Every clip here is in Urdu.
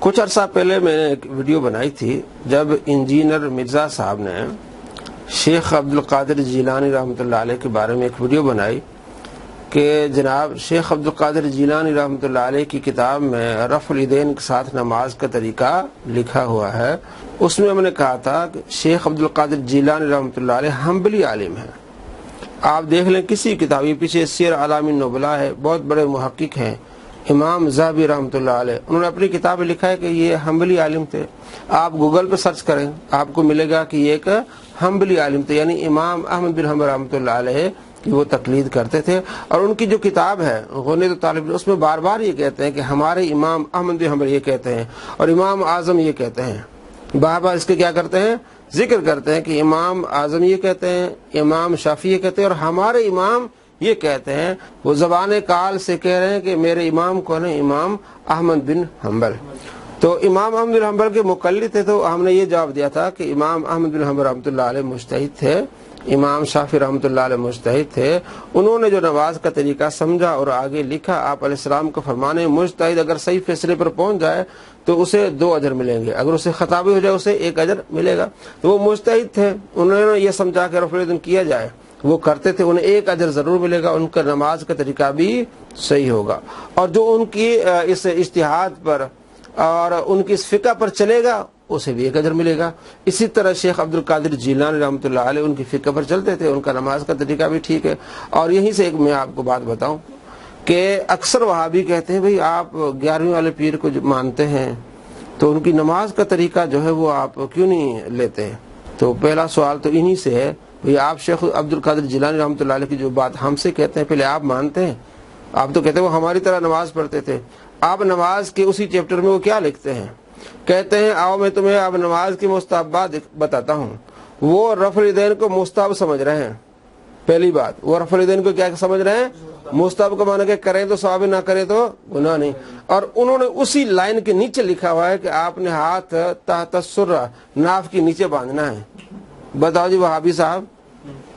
کچھ عرصہ پہلے میں نے ایک ویڈیو بنائی تھی جب انجینئر مرزا صاحب نے شیخ عبد القادر جیلانی رحمۃ اللہ علیہ کے بارے میں ایک ویڈیو بنائی کہ جناب شیخ عبد القادر جیلانی رحمۃ اللہ علیہ کی کتاب میں رفع الیدین کے ساتھ نماز کا طریقہ لکھا ہوا ہے. اس میں ہم نے کہا تھا کہ شیخ عبد القادر جیلانی رحمۃ اللہ علیہ حنبلی عالم ہیں. آپ دیکھ لیں کسی کتاب، یہ پیچھے سیر اعلام النبلاء ہے، بہت بڑے محقق ہیں امام ذہبی رحمۃ اللہ علیہ، انہوں نے اپنی کتاب میں لکھا ہے کہ یہ حنبلی عالم تھے. آپ گوگل پہ سرچ کریں آپ کو ملے گا کہ یہ ایک حنبلی عالم تھے، یعنی امام احمد بن حنبل رحمۃ اللہ علیہ کی وہ تقلید کرتے تھے. اور ان کی جو کتاب ہے غنیۃ طالب اس میں بار بار یہ کہتے ہیں کہ ہمارے امام احمد بن حنبل یہ کہتے ہیں اور امام اعظم یہ کہتے ہیں. بار بار اس کے کیا کرتے ہیں، ذکر کرتے ہیں کہ امام اعظم یہ کہتے ہیں، امام شافعی یہ کہتے ہیں اور ہمارے امام یہ کہتے ہیں. وہ زبان کال سے کہہ رہے ہیں کہ میرے امام کون ہے، امام احمد بن حنبل. تو امام احمد بن حنبل کے مقلد تھے، تو ہم نے یہ جواب دیا تھا کہ امام احمد بن حنبل رحمۃ اللہ علیہ مجتہد تھے، امام شافعی رحمۃ اللہ علیہ مجتہد تھے. انہوں نے جو نماز کا طریقہ سمجھا اور آگے لکھا، آپ علیہ السلام کو فرمانے مجتہد اگر صحیح فیصلے پر پہنچ جائے تو اسے 2 اجر ملیں گے، اگر اسے خطا بھی ہو جائے اسے 1 اجر ملے گا. تو وہ مجتہد تھے، انہوں نے یہ سمجھا کہ رفع الیدین کیا جائے، وہ کرتے تھے، انہیں 1 اجر ضرور ملے گا، ان کا نماز کا طریقہ بھی صحیح ہوگا. اور جو ان کی اس اجتہاد پر اور ان کی اس فقہ پر چلے گا اسے بھی 1 اجر ملے گا. اسی طرح شیخ عبد القادر جیلانی رحمۃ اللہ علیہ ان کی فقہ پر چلتے تھے، ان کا نماز کا طریقہ بھی ٹھیک ہے. اور یہیں سے ایک میں آپ کو بات بتاؤں کہ اکثر وہابی کہتے ہیں بھئی آپ 11ویں والے پیر کو جو مانتے ہیں تو ان کی نماز کا طریقہ جو ہے وہ آپ کیوں نہیں لیتے ہیں. تو پہلا سوال تو انہی سے ہے، بھئی آپ شیخ عبد القادر جیلانی رحمۃ اللہ علیہ کی جو بات ہم سے کہتے ہیں پہلے آپ مانتے ہیں؟ آپ تو کہتے ہیں وہ ہماری طرح نماز پڑھتے تھے. آپ نماز کے اسی چیپٹر میں وہ کیا لکھتے ہیں، کہتے ہیں آؤ میں تمہیں اب نماز کی مستحبات بتاتا ہوں. وہ رفع الیدین کو مستحب سمجھ رہے ہیں. پہلی بات، وہ رفع الیدین کو کیا سمجھ رہے ہیں، مستحب کا معنی کہ کریں تو ثواب، نہ کریں تو گناہ نہیں. اور انہوں نے اسی لائن کے نیچے لکھا ہوا ہے کہ آپ نے ہاتھ تحت السرہ، ناف کے نیچے باندھنا ہے. بتاؤ جی وہابی صاحب،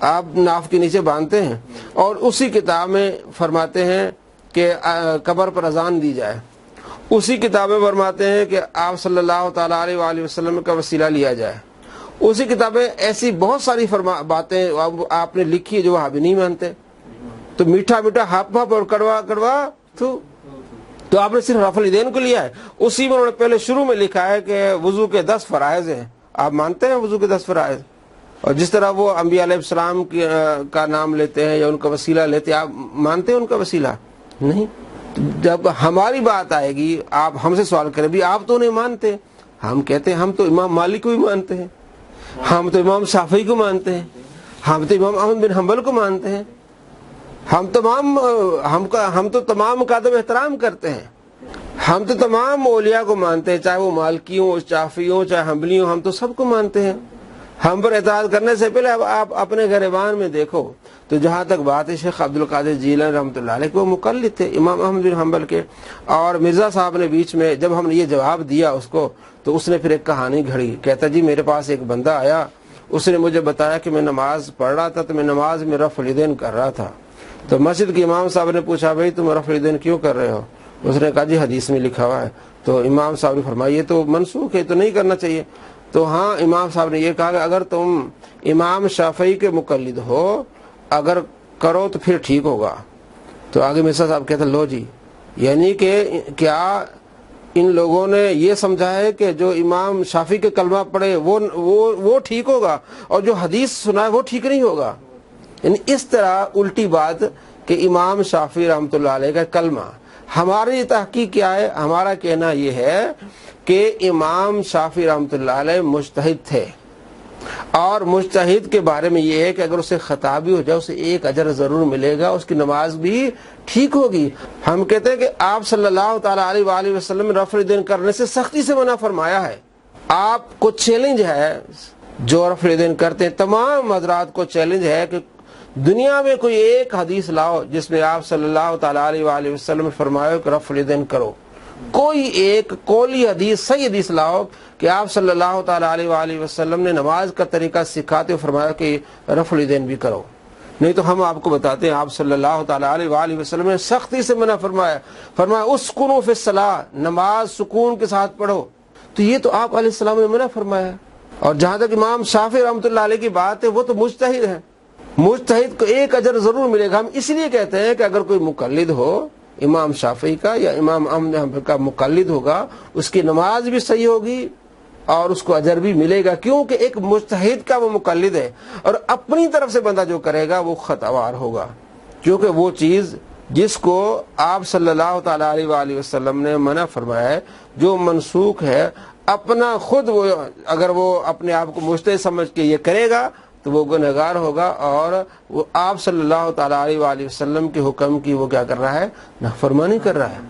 آپ ناف کے نیچے باندھتے ہیں؟ اور اسی کتاب میں فرماتے ہیں کہ قبر پر اذان دی جائے. اسی کتاب میں فرماتے ہیں کہ آپ صلی اللہ تعالیٰ علیہ وآلہ وسلم کا وسیلہ لیا جائے. اسی کتاب میں ایسی بہت ساری باتیں آپ نے لکھی ہے جو وہابی نہیں مانتے. تو میٹھا میٹھا ہپ ہپ اور کڑوا کڑوا تو آپ نے صرف رفع الیدین کو لیا ہے. اسی میں انہوں نے پہلے شروع میں لکھا ہے کہ وضو کے 10 فرائض ہیں. آپ مانتے ہیں وضو کے 10 فرائض؟ اور جس طرح وہ انبیاء علیہ السلام کا نام لیتے ہیں یا ان کا وسیلہ لیتے ہیں، آپ مانتے ہیں ان کا وسیلہ؟ نہیں. جب ہماری بات آئے گی آپ ہم سے سوال کریں بھی آپ تو نہیں مانتے، ہم کہتے ہیں ہم تو امام مالک کو بھی مانتے ہیں، ہم تو امام شافعی کو مانتے ہیں، ہم تو امام احمد بن حنبل کو مانتے ہیں، ہم تو تمام کا ادب احترام کرتے ہیں، ہم تو تمام اولیاء کو مانتے ہیں، چاہے وہ مالکی ہوں، شافعی ہوں، چاہے حنبلی ہوں، ہم تو سب کو مانتے ہیں. ہم پر اعتراض کرنے سے پہلے اب آپ اپنے گریبان میں دیکھو. تو جہاں تک بات ہے شیخ عبد القادر جیلانی رحمۃ اللہ علیہ کو مقلد تھے امام احمد بن حنبل کے. اور مرزا صاحب نے بیچ میں جب ہم نے یہ جواب دیا اس کو تو اس نے پھر ایک کہانی گھڑی. کہتا جی میرے پاس ایک بندہ آیا، اس نے مجھے بتایا کہ میں نماز پڑھ رہا تھا تو میں نماز میں رفع الیدین کر رہا تھا. تو مسجد کے امام صاحب نے پوچھا بھائی تم رفع الیدین کیوں کر رہے ہو؟ اس نے کہا جی حدیث میں لکھا ہوا ہے. تو امام صاحب نے فرمایا یہ تو منسوخ ہے، تو نہیں کرنا چاہیے. تو ہاں امام صاحب نے یہ کہا کہ اگر تم امام شافعی کے مقلد ہو، اگر کرو تو پھر ٹھیک ہوگا. تو آگے مرزا صاحب کہتے لو جی، یعنی کہ کیا ان لوگوں نے یہ سمجھا ہے کہ جو امام شافعی کے کلمہ پڑھے وہ ٹھیک ہوگا اور جو حدیث سنا ہے وہ ٹھیک نہیں ہوگا؟ یعنی اس طرح الٹی بات کہ امام شافعی رحمۃ اللہ علیہ کا کلمہ. ہماری تحقیق کیا ہے؟ ہمارا کہنا یہ ہے کہ امام شافعی رحمۃ اللہ علیہ مجتہد تھے، اور مجتہد کے بارے میں یہ ہے کہ اگر اسے خطا بھی ہو جائے اسے 1 اجر ضرور ملے گا، اس کی نماز بھی ٹھیک ہوگی. ہم کہتے ہیں کہ آپ صلی اللہ تعالیٰ علیہ وآلہ وسلم نے رفع الیدین کرنے سے سختی سے منع فرمایا ہے. آپ کو چیلنج ہے، جو رفع الیدین کرتے ہیں تمام حضرات کو چیلنج ہے کہ دنیا میں کوئی ایک حدیث لاؤ جس میں آپ صلی اللہ تعالیٰ علیہ وآلہ وسلم نے فرمایا کہ رفع الیدین کرو. کوئی ایک قولی حدیث، صحیح حدیث لاؤ کہ آپ صلی اللہ تعالیٰ علیہ وآلہ وسلم نے نماز کا طریقہ سکھاتے ہوئے فرمایا کہ رفع الیدین بھی کرو. نہیں تو ہم آپ کو بتاتے ہیں آپ صلی اللہ تعالیٰ علیہ وآلہ وسلم نے سختی سے منع فرمایا، فرمایا اسکنوا فی الصلاۃ، نماز سکون کے ساتھ پڑھو. تو یہ تو آپ علیہ السلام نے منع فرمایا. اور جہاں تک امام شافعی رحمۃ اللہ علیہ کی بات ہے، وہ تو مجتہد ہیں، مجتہد کو ایک اجر ضرور ملے گا. ہم اس لیے کہتے ہیں کہ اگر کوئی مقلد ہو امام شافعی کا یا امام احمد حنبل کا مقلد ہوگا، اس کی نماز بھی صحیح ہوگی اور اس کو اجر بھی ملے گا، کیونکہ ایک مجتہد کا وہ مقلد ہے. اور اپنی طرف سے بندہ جو کرے گا وہ خطاوار ہوگا، کیونکہ وہ چیز جس کو آپ صلی اللہ تعالیٰ علیہ وآلہ وسلم نے منع فرمایا ہے، جو منسوخ ہے، اپنا خود وہ اگر وہ اپنے آپ کو مجتہد سمجھ کے یہ کرے گا تو وہ گنہگار ہوگا، اور وہ آپ صلی اللہ تعالیٰ علیہ وآلہ وسلم کے حکم کی وہ کیا کر رہا ہے؟ نافرمانی کر رہا ہے.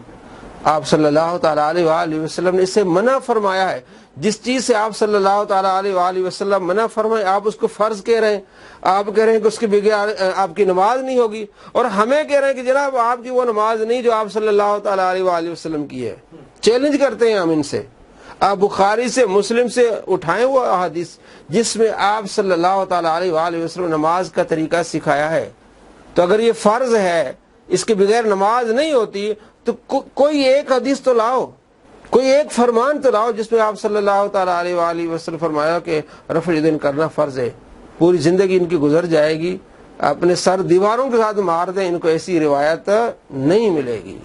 آپ صلی اللہ تعالیٰ علیہ وآلہ وسلم نے اسے منع فرمایا ہے. جس چیز سے آپ صلی اللہ تعالیٰ علیہ وآلہ وسلم منع فرمائے، آپ اس کو فرض کہہ رہے ہیں، آپ کہہ رہے ہیں کہ اس کے بغیر آپ کی نماز نہیں ہوگی، اور ہمیں کہہ رہے ہیں کہ جناب آپ کی وہ نماز نہیں جو آپ صلی اللہ تعالیٰ علیہ وآلہ وسلم کی ہے. چیلنج کرتے ہیں ہم ان سے. آپ بخاری سے مسلم سے اٹھائیں وہ احادیث جس میں آپ صلی اللہ تعالیٰ علیہ وآلہ وسلم نماز کا طریقہ سکھایا ہے. تو اگر یہ فرض ہے، اس کے بغیر نماز نہیں ہوتی، تو کوئی ایک حدیث تو لاؤ، کوئی ایک فرمان تو لاؤ جس میں آپ صلی اللہ تعالیٰ علیہ وآلہ وسلم فرمایا کہ رفع الیدین کرنا فرض ہے. پوری زندگی ان کی گزر جائے گی، اپنے سر دیواروں کے ساتھ مار دیں، ان کو ایسی روایت نہیں ملے گی.